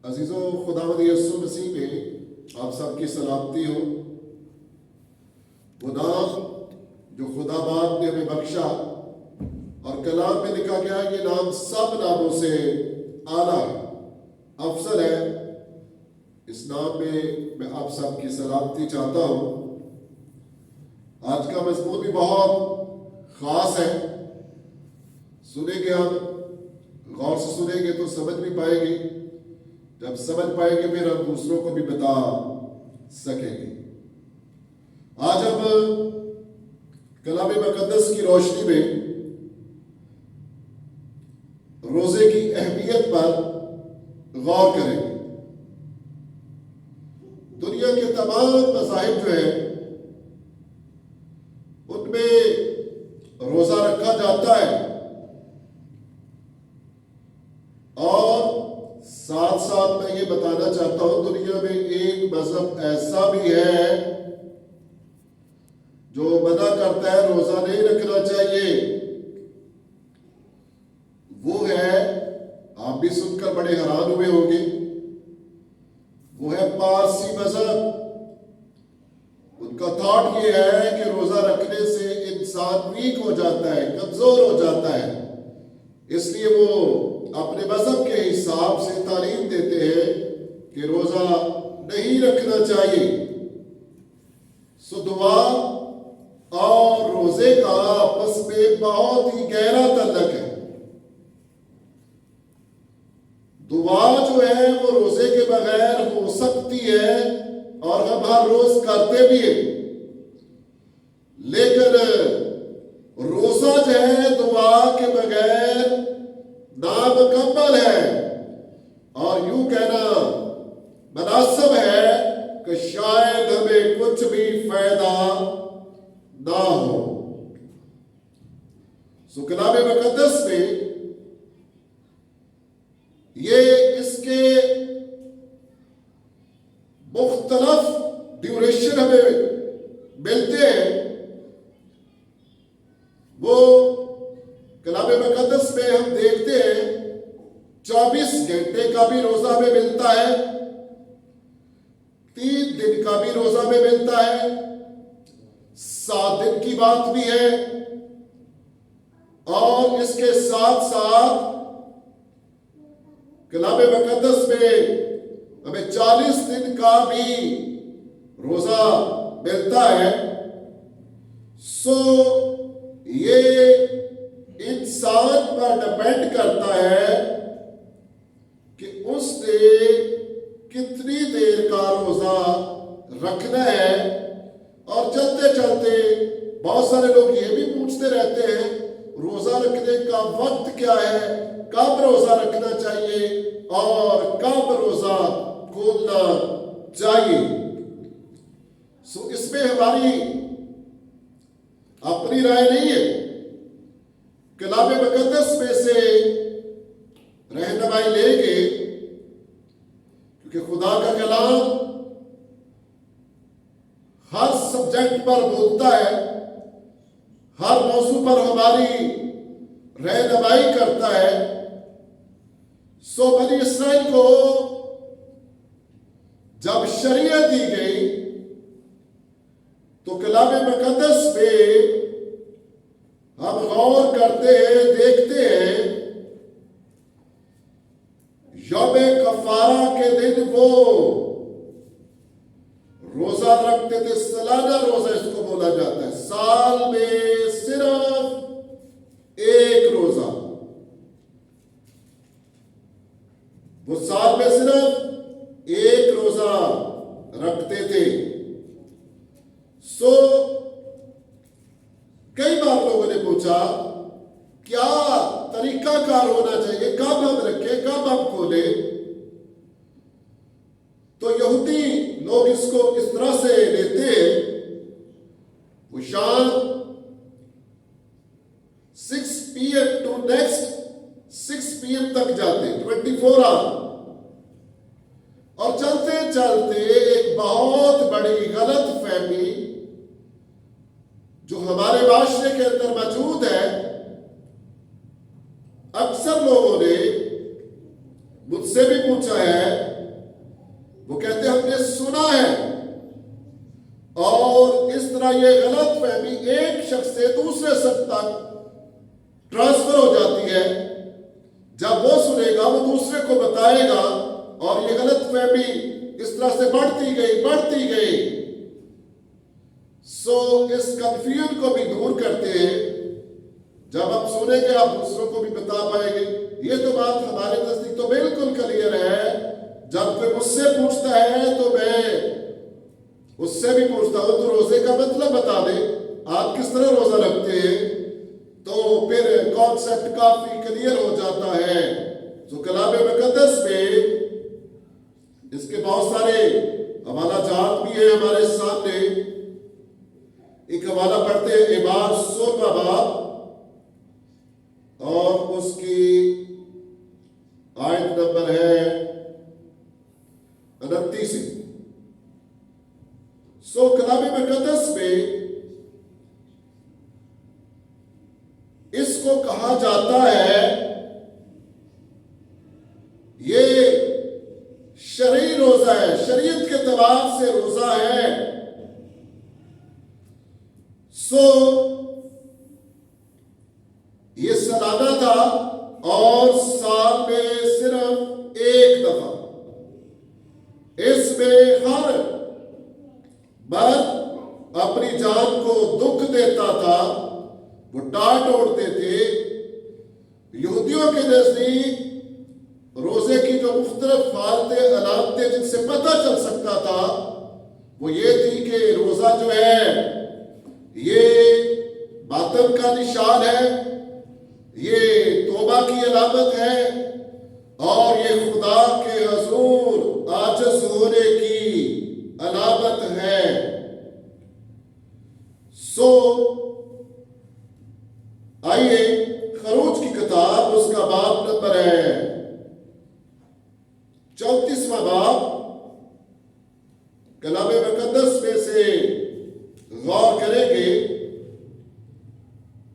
अजीजों, खुदावंद यीशु मसीह में आप सबकी सलामती हो। वो नाम जो खुदा बाप ने हमें बख्शा और कलाम में लिखा गया है, ये नाम सब नामों से आला अफजल है। इस नाम में मैं आप सबकी सलामती चाहता हूं। आज का मजमून भी बहुत खास है। सुनेंगे, हम गौर से सुनेंगे तो समझ भी पाएंगे। जब समझ पाएंगे फिर हम दूसरों को भी बता सकेंगे। आज हम कलाम मुकद्दस की रोशनी में रोजे की अहमियत पर गौर करेंगे। दुनिया के तमाम मज़ाहिब जो है उनमें रोजा रखा जाता है और साथ साथ मैं ये बताना चाहता हूं, दुनिया में एक मजहब ऐसा भी है जो मना करता है रोजा नहीं रखना चाहिए। वो है, आप भी सुनकर बड़े हैरान हुए होंगे, वो है पारसी मजहब। उनका थॉट ये है कि रोजा रखने से इंसान वीक हो जाता है, कमजोर हो जाता है, इसलिए वो अपने मजहब के हिसाब से तालीम देते हैं कि रोजा नहीं रखना चाहिए। सो दुआ और रोजे का आपस में बहुत ही गहरा ताल्लुक है। दुआ जो है वो रोजे के बगैर हो सकती है और हम हर रोज करते भी हैं, लेकिन रोजा जो है दुआ के बगैर नामुकम्मल है। और यूं कहना मुनासिब है कि शायद हमें कुछ भी फायदा ना हो। सो कलाम मुकद्दस में ये इसके मुख्तलिफ ड्यूरेशन हमें मिलते हैं। वो कलाम मुकद्दस में हम देखते हैं 24 घंटे का भी रोजा में मिलता है, 3 दिन का भी रोजा में मिलता है, 7 दिन की बात भी है और इसके साथ साथ कलाम मुकद्दस में हमें 40 दिन का भी रोजा मिलता है। सो ये इंसान पर डिपेंड करता है कि उसने कितनी देर का रोजा रखना है। और चलते चलते बहुत सारे लोग ये भी पूछते रहते हैं, रोजा रखने का वक्त क्या है, कब रोजा रखना चाहिए और कब रोजा खोलना चाहिए। सो इसमें हमारी अपनी राय नहीं है। कलाम मुकद्दस में से रहनुमाई लेंगे, क्योंकि खुदा का कलाम हर सब्जेक्ट पर बोलता है, हर मौजू पर हमारी रहनुमाई करता है। सो बनी इस्राइल को जब शरीयत दी गई तो कलाम मुकद्दस में हम गौर करते हैं, देखते हैं, यौम कफारा के दिन वो रोजा रखते थे। सालाना रोजा इसको बोला जाता है। साल में सिर्फ एक रोजा, वो साल में सिर्फ एक रोजा रखते थे। सो कई बार लोगों ने पूछा क्या तरीकाकार होना चाहिए, कब हम रखें, कब हम खोले। तो यहूदी लोग इसको इस तरह से लेते हैं, वो शाम 6 PM टू नेक्स्ट 6 PM तक जाते, 24 आवर। और चलते चलते एक बहुत बड़ी गलत फहमी जो हमारे माशरे के अंदर मौजूद है, अक्सर लोगों ने मुझसे भी पूछा है वो कहते हमने सुना है, और इस तरह ये गलत फहमी एक शख्स से दूसरे शख्स तक ट्रांसफर हो जाती है। जब वो सुनेगा वो दूसरे को बताएगा, और ये गलत फहमी इस तरह से बढ़ती गई। सो इस कंफ्यूजन को भी दूर करते हैं। जब आप सुनेंगे आप दूसरों को भी बता पाएंगे। ये तो बात हमारे नजदीक तो बिल्कुल क्लियर है। जब कोई मुझसे पूछता है तो मैं उससे भी पूछता हूं तो रोजे का मतलब बता दे, आप किस तरह रोजा रखते हैं, तो फिर कॉन्सेप्ट काफी क्लियर हो जाता है। तो कलाम मुकद्दस में इसके बहुत सारे हवाला जात भी है हमारे सामने। एक हवाला पढ़ते हैं इबार 16वां बाब और उसकी आयत नंबर है 29। सो कलाम मुकद्दस में इसको कहा जाता है, ये शरई रोजा है, शरीयत के तवार से रोजा है। सो ये सालाना था और साल में सिर्फ एक दफा। इसमें हर मर्द अपनी जान को दुख देता था, वो डांट ओढ़ते थे। यहूदियों के नजदीक रोजे की जो मुख्तलिफ हालतें अलामतें जिनसे पता चल सकता था वो ये थी कि रोजा जो है ये बातन का निशान है, ये तौबा की अलामत है, और ये खुदा के हुजूर आजिज़ होने की अलामत है। सो आइए खरूज की किताब उसका बाब नंबर है 34वां बाब, कलाम मुकद्दस में से गौर करेंगे।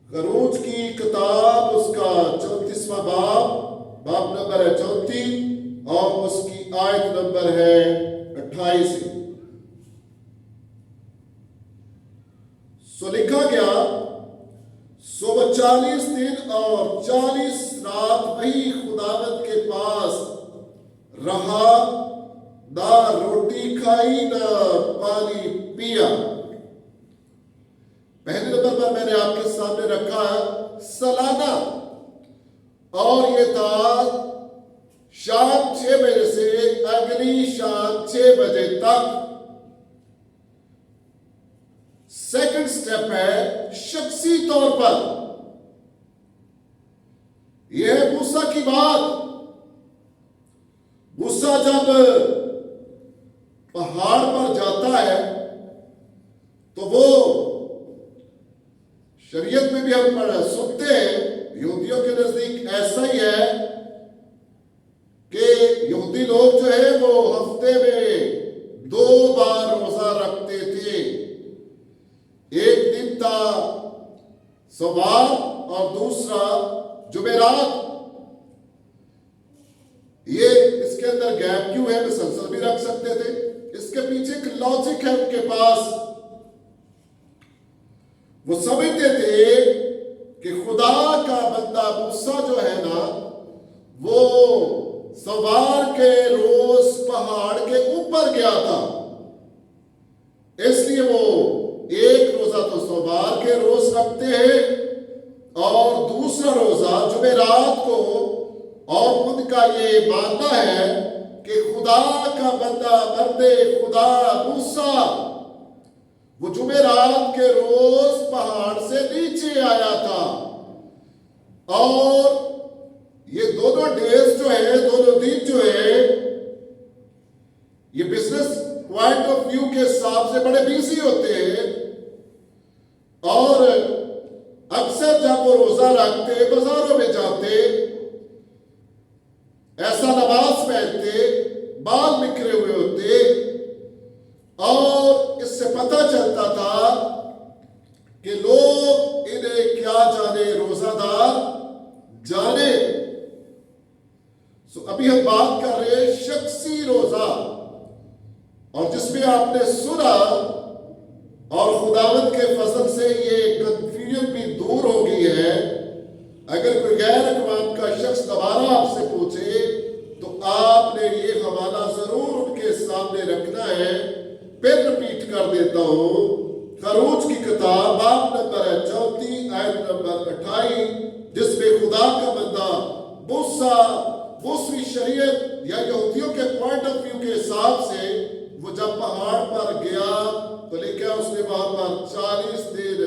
खरूज की किताब उसका 34वां बाब नंबर है 34 और उसकी आयत नंबर है 28। सो लिखा गया, सो 40 दिन और 40 रात वही खुदावंद के पास रहा, ना रोटी खाई ना पानी पिया। पहले नंबर पर मैंने आपके सामने रखा है सालाना, और ये था शाम 6 बजे से अगली शाम 6 बजे तक। सेकंड स्टेप है शख्सी तौर पर, यह है मूसा की बात। मूसा जब पहाड़ पर जाता है तो वो शरीयत में भी हम सुनते हैं, यहूदियों के नजदीक ऐसा ही है कि यहूदी लोग जो है वो हफ्ते में 2 बार रोजा रखते थे। एक दिन था सोमवार और दूसरा जुमेरात। ये इसके अंदर गैप क्यों है, मुसलसल भी रख सकते थे। इसके पीछे एक लॉजिक है उनके पास। वो समझते थे कि खुदा का बंदा मूसा जो है ना, वो सवार के रोज पहाड़ के ऊपर गया था, इसलिए वो एक रोजा तो सोमवार के रोज रखते हैं और दूसरा रोजा जुमेरात को। और उनका ये मानना है कि खुदा का बंदा मर्दे खुदा मूसा वो जुमेरात के रोज पहाड़ से नीचे आया था। और ये दोनों डेज जो है, दोनों दिन जो है, ये बिजनेस पॉइंट ऑफ व्यू के हिसाब से बड़े बिजी होते हैं। और अक्सर जब वो रोजा रखते, बाजारों में जाते, ऐसा नमाज पहनते, बाल बिखरे हुए होते, और इससे पता चलता था कि लोग इन्हें क्या जाने, रोजादार जाने। सो अभी हम बात कर रहे हैं शख्सी रोजा। और जिसमें आपने सुना और खुदावंद के फजल से ये कंफ्यूजन भी दूर हो गई है। अगर कोई गैर अक़वाम का शख्स दोबारा आपसे पूछे तो आपने ये हवाला जरूर उनके सामने रखना है। फिर रिपीट कर देता हूं, खरूज की किताब बाब नंबर है 34 आयत नंबर 28, जिसमें खुदा का बंदा मूसवी शरीयत या यहूदियों के पॉइंट ऑफ व्यू के हिसाब से वो जब पहाड़ पर गया तो लेकिन उसने वहां पर 40 दिन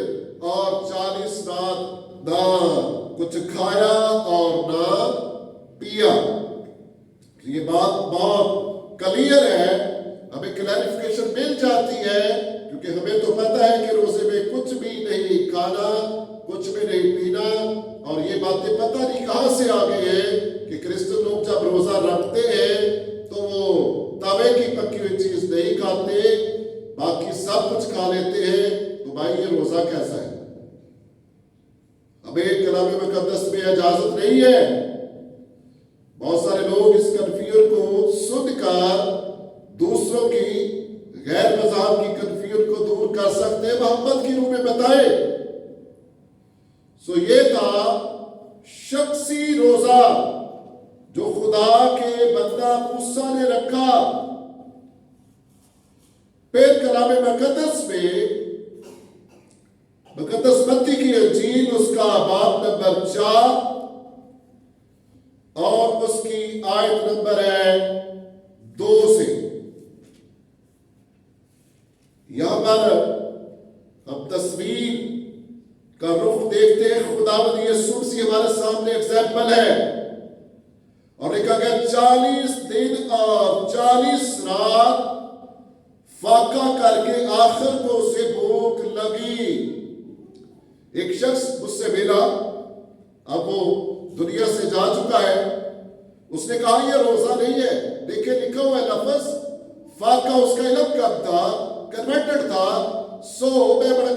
और 40 रात ना कुछ खाया और ना पिया। ये बात बहुत क्लियर है, हमें क्लैरिफिकेशन मिल जाती है, क्योंकि हमें तो पता है कि रोजे में कुछ भी नहीं खाना, कुछ भी नहीं पीना। और ये बातें पता नहीं कहां से आ गई है कि क्रिश्चियन लोग जब रोजा रखते हैं तो वो तवे की पकी हुई चीज नहीं खाते, बाकी सब कुछ खा लेते हैं। तो भाई ये रोजा कैसा है? हमें कलाम मुकद्दस में इजाजत नहीं है। बहुत सारे लोग इस कंफ्यूजन को सुनकर दूसरों की गैर मज़हब की कंफ्यूजन को दूर कर सकते हैं, मोहम्मद की रूह में बताए। सो ये था शख्सी रोजा जो खुदा के बंदा मूसा ने रखा। फिर कलाम मुकद्दस में मुकद्दस मत्ती की इंजील उसका बाब नंबर 4 और उसकी आयत नंबर है 2 से। यहां पर हम तस्वीर का रुख देखते हैं। खुदावंद यीशु मसीह हमारे सामने एग्जाम्पल है और लिखा गया 40 दिन और 40 रात फाका करके आखिर को उसे भूख लगी। एक शख्स मुझसे मिला, अब वो दुनिया से जा चुका है। उसने कहा यह रोजा नहीं है, देखिए लिखा हुआ है लफ्ज फाका, उसका इल्म कब था, कन्वर्टेड था। सो मैं बड़ा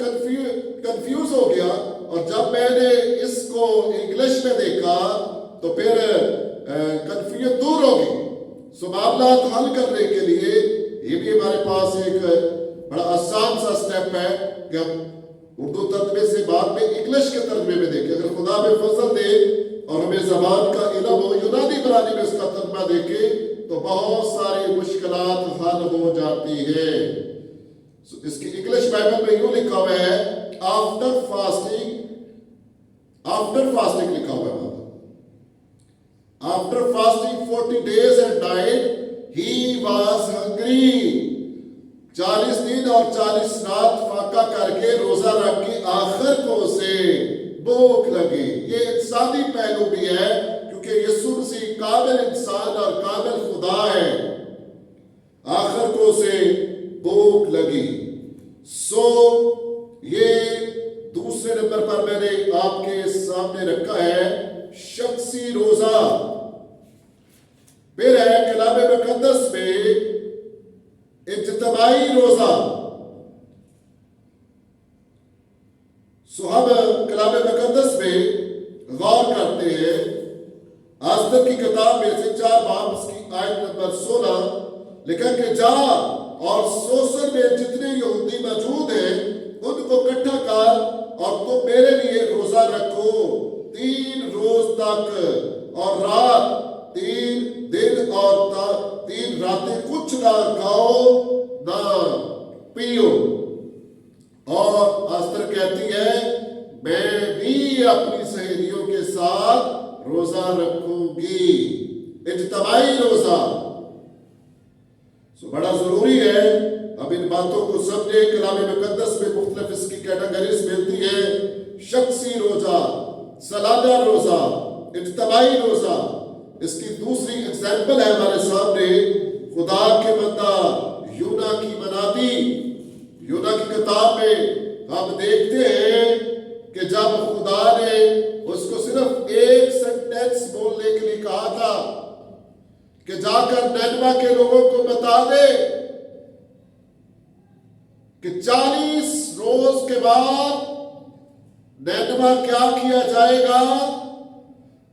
कंफ्यूज हो गया और जब मैंने इसको इंग्लिश में देखा तो फिर कंफ्यूजन दूर हो गई। सो मामला हल करने के लिए ये भी हमारे पास एक बड़ा आसान सा स्टेप है कि हम उर्दू तर्जमे से बाद में इंग्लिश के तर्जमे में देखें। अगर खुदा में फजल दे और हमें जबान का इल्म हो, यूनानी बरानी में इसका तर्जमा देखे तो बहुत सारी मुश्किलात हल हो जाती है। इसकी इंग्लिश बाइबल में यूं लिखा हुआ है आफ्टर फास्टिंग लिखा हुआ है। After fasting 40 days and night he was hungry। 40 दिन और 40 रात फाका करके रोजा रख के आखिर को उसे भूख लगी। ये इंसानी पहलू भी है, क्योंकि यीशु मसीह काबिल इंसान और काबिल खुदा है। आखिर को उसे भूख लगी। सो ये दूसरे नंबर पर मैंने आपके सामने रखा है शख्सी रोजा। फिर है कलाम मुकद्दस में इज्तिमाई रोजा। सो हम कलाम मुकद्दस में गौर करते हैं। आज तक की किताब में से 4 बाब उसकी आयत नंबर 16 लिखा कि जा और सोसर में जितने यहूदी मौजूद हैं उनको इकट्ठा कर और तुम मेरे लिए रोजा रखो 3 रोज तक और रात, 3 दिन और 3 रातें कुछ ना खाओ ना पियो। और आस्तर कहती है मैं भी अपनी सहेलियों के साथ रोजा रखूंगी। इज्तिमाई रोजा। सो बड़ा जरूरी है अब इन बातों को समझे। कलाम मुकद्दस में मुख्तलिफ इसकी कैटेगरीज मिलती है। शख्सी रोजा, सालाना रोजा, इज्तिमाई रोजा। इसकी दूसरी एग्जाम्पल है हमारे सामने खुदा के बंदा यूना की मनादी। यूना की किताब में हम देखते हैं कि जब खुदा ने उसको सिर्फ एक सेंटेंस बोलने के लिए कहा था कि जाकर नैनवा के लोगों को बता दे कि 40 रोज के बाद नैनवा क्या किया जाएगा,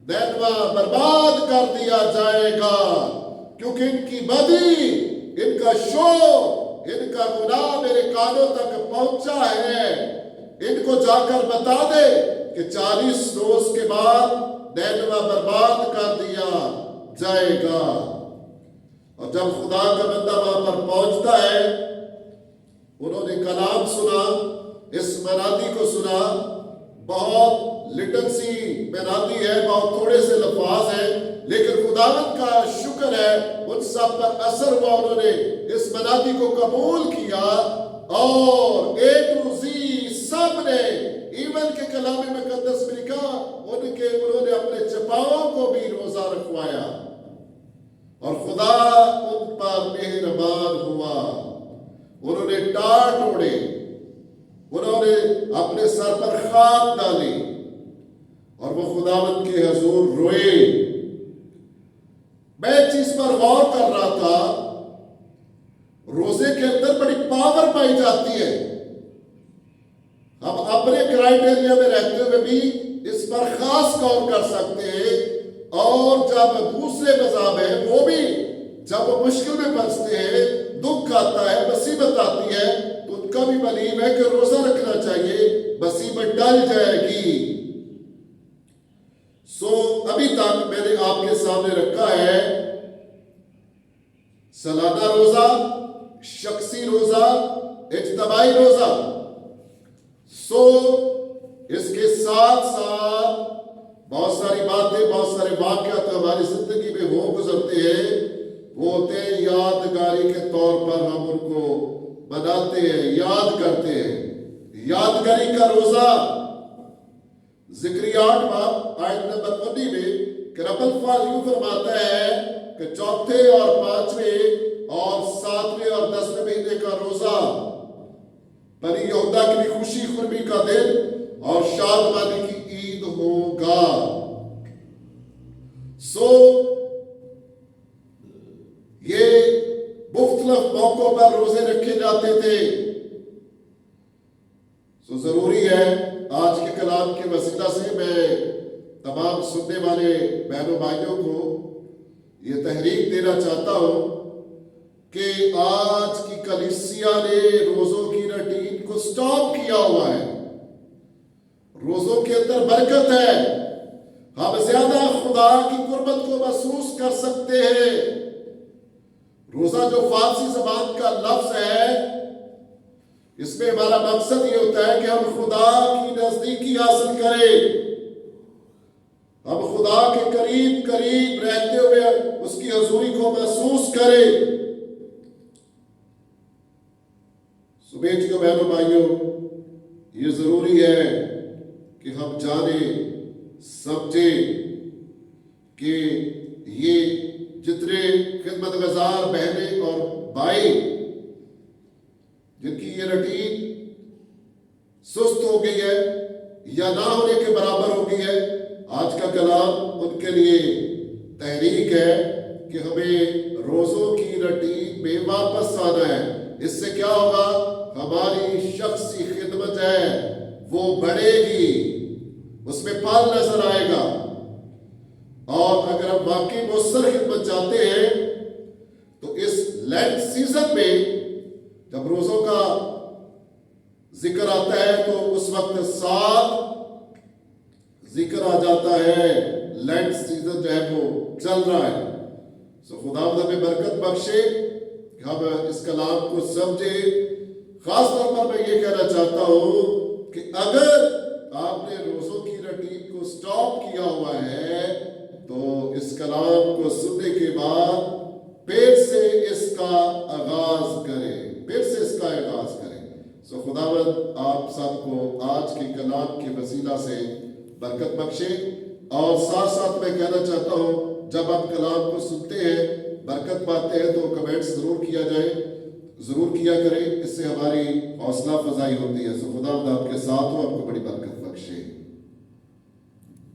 नैनवा बर्बाद कर दिया जाएगा, क्योंकि इनकी बदी इनका शोर, इनका गुनाह मेरे कानों तक पहुंचा है। इनको जाकर बता दे कि 40 रोज के बाद नैनवा बर्बाद कर दिया जाएगा। और जब खुदा का बंदा वहां पर पहुंचता है, उन्होंने कलाम सुना, इस मनादी को सुना। बहुत लिटल सी मनादी है, बहुत थोड़े से लफ्ज है, लेकिन खुदावंद का शुक्र है उन सब पर असर हुआ। उन्होंने इस मनादी को कबूल किया और ए टू जी सब ने, इवन के कलाम मुकद्दस में लिखा, उन्होंने अपने चपाओं को भी रोजा रखवाया और खुदा उन पर मेहरबान हुआ। उन्होंने टाट ओढ़े, उन्होंने अपने सर पर खाक डाली और वो खुदावंद के हजूर रोए। मैं एक चीज पर गौर कर रहा था, रोजे के अंदर बड़ी पावर पाई जाती है। हम अपने क्राइटेरिया में रहते हुए भी इस पर खास गौर कर सकते हैं। और जब दूसरे मज़हब है, वो भी जब वो मुश्किल में फंसते हैं, दुख आता है, मुसीबत आती है, तो उनका भी बलीव है कि रोजा रखना चाहिए, मुसीबत टल जाएगी। अभी तक मैंने आपके सामने रखा है सालाना रोजा, शख्सी रोजा, इज्तिमाई रोजा। इसके साथ साथ बहुत सारी बातें, बहुत सारे वाक़यात हमारी जिंदगी में हो गुजरते हैं, वो होते हैं यादगारी के तौर पर हम उनको मनाते हैं, याद करते हैं। यादगारी का रोजा ज़िक्रिया 8 बाब आयत नंबर 19 में रब्बुल फ़ाज़ यूं फरमाता है कि चौथे और 5वें और 7वें और 10वें महीने का रोजा बनी यहूदा के लिए खुशी खुरमी का दिन और शादमानी की ईद होगा। ये मुख्तलिफ मौकों पर रोजे रखे जाते थे। जरूरी है आज के कलाम के वसीला से मैं तमाम सुनने वाले बहनों भाइयों को ये तहरीक देना चाहता हूं कि आज की कलीसिया ने रोजों की रूटीन को स्टॉप किया हुआ है। रोजों के अंदर बरकत है, हम ज्यादा खुदा की कुर्बत को महसूस कर सकते हैं। रोजा जो फारसी ज़बान का लफ्ज है, इसमें हमारा मकसद ये होता है कि हम खुदा की नजदीकी हासिल करें, हम खुदा के करीब करीब रहते हुए उसकी हजूरी को महसूस करें। बेटियों बहनों भाइयों, ये जरूरी है कि हम जाने समझे कि ये जितने खिदमतगजार बहनें और भाई जिनकी ये रूटीन सुस्त हो गई है या ना होने के बराबर हो गई है, आज का कलाम उनके लिए तहरीक है कि हमें रोजों की रूटीन में वापस आना है। इससे क्या होगा, हमारी शख्सी खिदमत है वो बढ़ेगी, उसमें फल नजर आएगा। और अगर हम वाकई मुस्तर खिदमत चाहते हैं तो इस लेंट सीजन में जब रोजों का जिक्र आता है तो उस वक्त साथ जिक्र आ जाता है। लेंट सीजन जो है वो चल रहा है। खुदावंद हमें बरकत बख्शे, हम इस कलाम को समझे। खास तौर पर मैं ये कहना चाहता हूं कि अगर आपने रोजों की रूटीन को स्टॉप किया हुआ है तो इस कलाम को सुनने के बाद फिर से इसका आगाज करें, फिर से इसका आगाज करें। खुदावंद आप सबको आज के कलाम के वसीला से बरकत बख्शे। और साथ साथ मैं कहना चाहता हूँ, जब आप कलाम को सुनते हैं, बरकत पाते हैं, तो कमेंट्स जरूर किया जाए, जरूर किया करें। इससे हमारी हौसला अफजाई होती है। खुदावंद आपके साथ हो, आपको बड़ी बरकत।